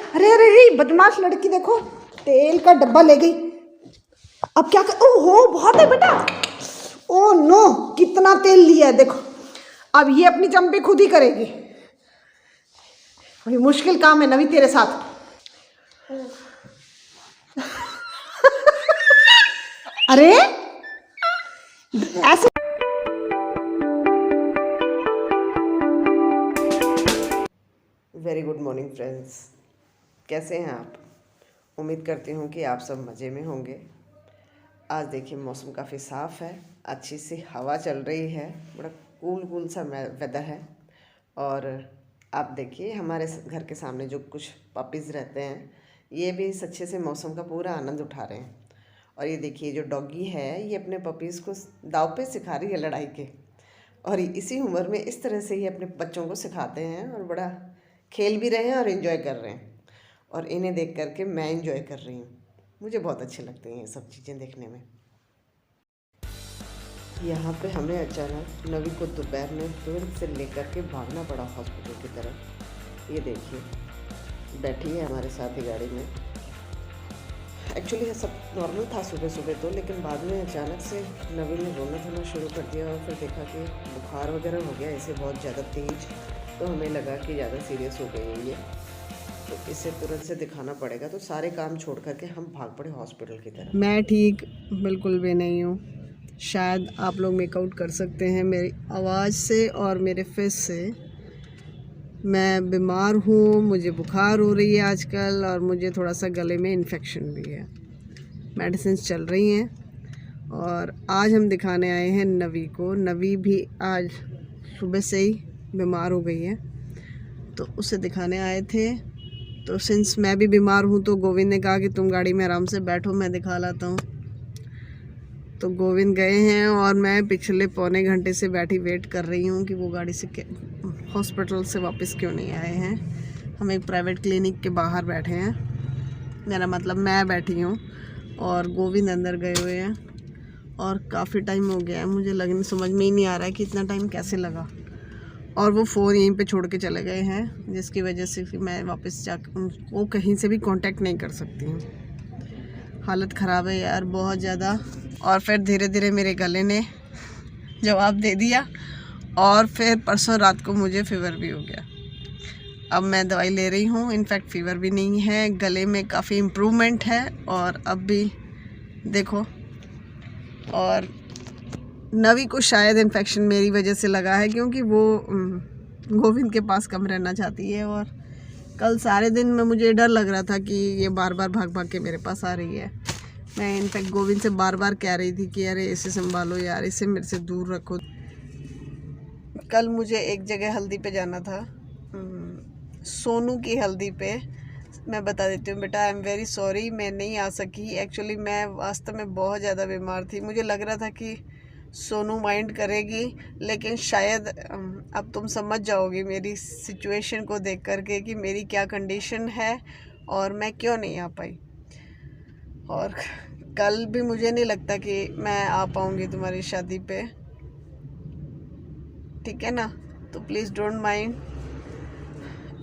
अरे अरे अरे बदमाश लड़की, देखो तेल का डब्बा ले गई। अब क्या कर, ओहो बहुत है बेटा। ओ नो, कितना तेल लिया है देखो। अब ये अपनी जंपी खुद ही करेगी। ये मुश्किल काम है नवी तेरे साथ। अरे ऐसे। वेरी गुड मॉर्निंग फ्रेंड्स, कैसे हैं आप? उम्मीद करती हूँ कि आप सब मज़े में होंगे। आज देखिए मौसम काफ़ी साफ़ है, अच्छी सी हवा चल रही है, बड़ा कूल कूल सा वेदर है। और आप देखिए हमारे घर के सामने जो कुछ पपीज़ रहते हैं, ये भी इस अच्छे से मौसम का पूरा आनंद उठा रहे हैं। और ये देखिए जो डॉगी है, ये अपने पपीज़ को दाव पे सिखा रही है लड़ाई के। और इसी उम्र में इस तरह से ही अपने बच्चों को सिखाते हैं और बड़ा खेल भी रहे हैं और इन्जॉय कर रहे हैं। और इन्हें देख करके मैं इन्जॉय कर रही हूँ। मुझे बहुत अच्छे लगते हैं ये सब चीज़ें देखने में। यहाँ पे हमें अचानक नवी को दोपहर में तुरंत से लेकर के भागना पड़ा हॉस्पिटल की तरफ। ये देखिए बैठी है हमारे साथ ही गाड़ी में। एक्चुअली सब नॉर्मल था सुबह सुबह तो, लेकिन बाद में अचानक से नवी ने रोना धोना शुरू कर दिया और फिर देखा कि बुखार वगैरह हो गया इसे बहुत ज़्यादा तेज। तो हमें लगा कि ज़्यादा सीरियस हो गई है ये, तो इसे तुरंत से दिखाना पड़ेगा। तो सारे काम छोड़ करके हम भाग पड़े हॉस्पिटल की तरफ। मैं ठीक बिल्कुल भी नहीं हूँ। शायद आप लोग मेकआउट कर सकते हैं मेरी आवाज़ से और मेरे फेस से। मैं बीमार हूँ, मुझे बुखार हो रही है आजकल और मुझे थोड़ा सा गले में इन्फेक्शन भी है। मेडिसिन चल रही हैं और आज हम दिखाने आए हैं नवी को। नवी भी आज सुबह से ही बीमार हो गई है, तो उसे दिखाने आए थे। तो सिंस मैं भी बीमार हूँ तो गोविंद ने कहा कि तुम गाड़ी में आराम से बैठो, मैं दिखा लाता हूँ। तो गोविंद गए हैं और मैं पिछले पौने घंटे से बैठी वेट कर रही हूँ कि वो गाड़ी से हॉस्पिटल से वापस क्यों नहीं आए हैं। हम एक प्राइवेट क्लिनिक के बाहर बैठे हैं, मेरा मतलब मैं बैठी हूँ और गोविंद अंदर गए हुए हैं। और काफ़ी टाइम हो गया है, मुझे लगने समझ में ही नहीं आ रहा है कि इतना टाइम कैसे लगा। और वो फ़ोन यहीं पे छोड़ के चले गए हैं, जिसकी वजह से मैं वापस जा उनको कहीं से भी कांटेक्ट नहीं कर सकती हूँ। हालत ख़राब है यार बहुत ज़्यादा। और फिर धीरे धीरे मेरे गले ने जवाब दे दिया और फिर परसों रात को मुझे फ़ीवर भी हो गया। अब मैं दवाई ले रही हूँ, इनफैक्ट फ़ीवर भी नहीं है, गले में काफ़ी इम्प्रूवमेंट है। और अब भी देखो, और नवी को शायद इन्फेक्शन मेरी वजह से लगा है, क्योंकि वो गोविंद के पास कम रहना चाहती है। और कल सारे दिन में मुझे डर लग रहा था कि ये बार बार भाग भाग के मेरे पास आ रही है। मैं इनफैक्ट गोविंद से बार बार कह रही थी कि अरे इसे संभालो यार, इसे मेरे से दूर रखो। कल मुझे एक जगह हल्दी पे जाना था, सोनू की हल्दी पे। मैं बता देती हूँ बेटा, आई एम वेरी सॉरी, मैं नहीं आ सकी। एक्चुअली मैं वास्तव में बहुत ज़्यादा बीमार थी। मुझे लग रहा था कि सोनू माइंड करेगी, लेकिन शायद अब तुम समझ जाओगी मेरी सिचुएशन को देख करके कि मेरी क्या कंडीशन है और मैं क्यों नहीं आ पाई। और कल भी मुझे नहीं लगता कि मैं आ पाऊँगी तुम्हारी शादी पे, ठीक है ना? तो प्लीज़ डोंट माइंड,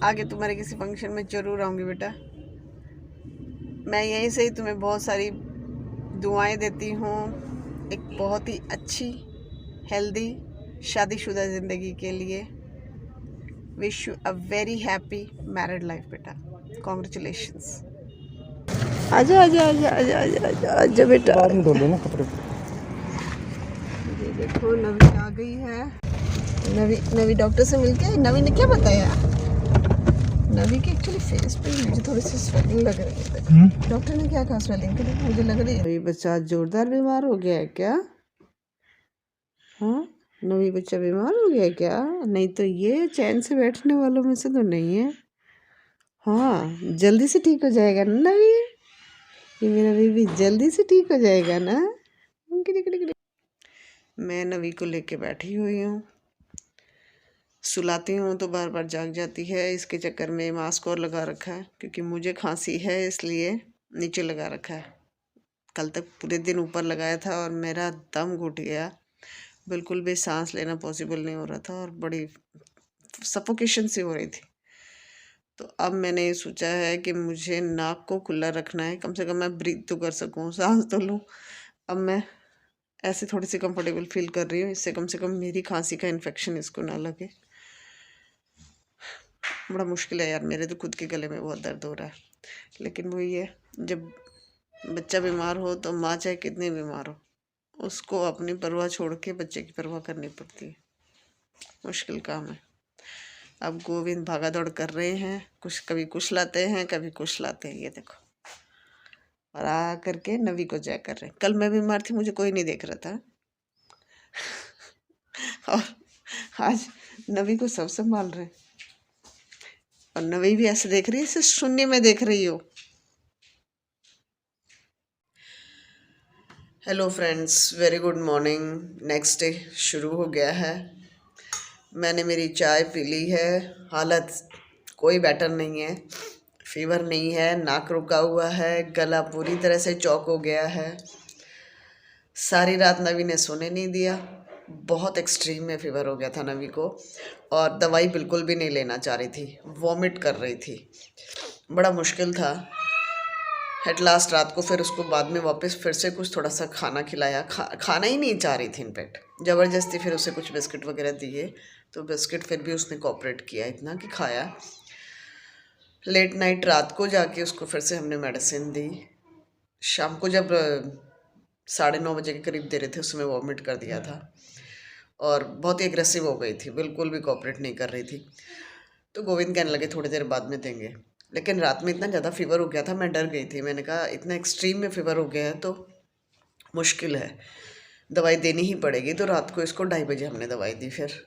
आगे तुम्हारे किसी फंक्शन में ज़रूर आऊँगी बेटा। मैं यहीं से ही तुम्हें बहुत सारी दुआएं देती हूँ, एक बहुत ही अच्छी हेल्दी शादीशुदा ज़िंदगी के लिए। Wish you a very happy married life बेटा, कॉन्ग्रेचुलेशंस। आजा आजा आजा आजा आजा आजा आजा बेटा। बाद में धो लेना कपड़े। ये देखो नवी आ गई है। नवी डॉक्टर से मिलके नवी ने क्या बताया? नवी के एक्चुअली फेस पे मुझे थोड़ी सी स्वेलिंग लग रही है। डॉक्टर ने क्या कहा स्वेलिंग के लिए? मुझे लग रही है नवी बच्चा जोरदार बीमार हो गया है क्या? हाँ, नवी बच्चा बीमार हो गया है क्या? नहीं तो ये चैन से बैठने वालों में से तो नहीं है। हाँ, जल्दी से ठीक हो जाएगा ना नवी, ये मेरा बेबी जल्दी से ठीक हो जाएगा ना। मैं नवी को लेके बैठी हुई हूँ, सुलाती हूँ तो बार बार जाग जाती है। इसके चक्कर में मास्क और लगा रखा है, क्योंकि मुझे खांसी है इसलिए नीचे लगा रखा है। कल तक पूरे दिन ऊपर लगाया था और मेरा दम घुट गया, बिल्कुल भी सांस लेना पॉसिबल नहीं हो रहा था और बड़ी सफोकेशन सी हो रही थी। तो अब मैंने ये सोचा है कि मुझे नाक को खुला रखना है, कम से कम मैं ब्रीथ तो कर सकूं, सांस तो लूं। अब मैं ऐसे थोड़ी सी कंफर्टेबल फील कर रही हूँ, इससे कम से कम मेरी खांसी का इन्फेक्शन इसको ना लगे। बड़ा मुश्किल है यार, मेरे तो खुद के गले में बहुत दर्द हो रहा है। लेकिन वही है, जब बच्चा बीमार हो तो माँ चाहे कितनी बीमार हो, उसको अपनी परवाह छोड़ के बच्चे की परवाह करनी पड़ती है। मुश्किल काम है। अब गोविंद भागा दौड़ कर रहे हैं, कुछ कभी कुछ लाते हैं, कभी कुछ लाते हैं। ये देखो, और आ करके नवी को जय कर रहे हैं। कल मैं बीमार थी, मुझे कोई नहीं देख रहा था और आज नवी को सब संभाल रहे हैं। और नवी भी ऐसे देख रही है, इसे शून्य में देख रही हो। Hello friends, very good morning. Next day शुरू हो गया है। मैंने मेरी चाय पी ली है। हालत कोई बेटर नहीं है, फीवर नहीं है, नाक रुका हुआ है, गला पूरी तरह से चौक हो गया है। सारी रात नवी ने सोने नहीं दिया, बहुत एक्सट्रीम में फीवर हो गया था नवी को, और दवाई बिल्कुल भी नहीं लेना चाह रही थी, वॉमिट कर रही थी, बड़ा मुश्किल था। एट लास्ट रात को फिर उसको बाद में वापस फिर से कुछ थोड़ा सा खाना खिलाया, खाना ही नहीं चाह रही थी इनफैक्ट, ज़बरदस्ती फिर उसे कुछ बिस्किट वगैरह दिए, तो बिस्किट फिर भी उसने कोऑपरेट किया इतना कि खाया। लेट नाइट रात को जाके उसको फिर से हमने मेडिसिन दी। शाम को जब 9:30 बजे के करीब दे रहे थे, उसमें वॉमिट कर दिया था और बहुत ही एग्रेसिव हो गई थी, बिल्कुल भी कोऑपरेट नहीं कर रही थी। तो गोविंद कहने लगे थोड़ी देर बाद में देंगे, लेकिन रात में इतना ज़्यादा फीवर हो गया था, मैं डर गई थी। मैंने कहा इतना एक्सट्रीम में फीवर हो गया है तो मुश्किल है, दवाई देनी ही पड़ेगी। तो रात को इसको 2:30 बजे हमने दवाई दी फिर।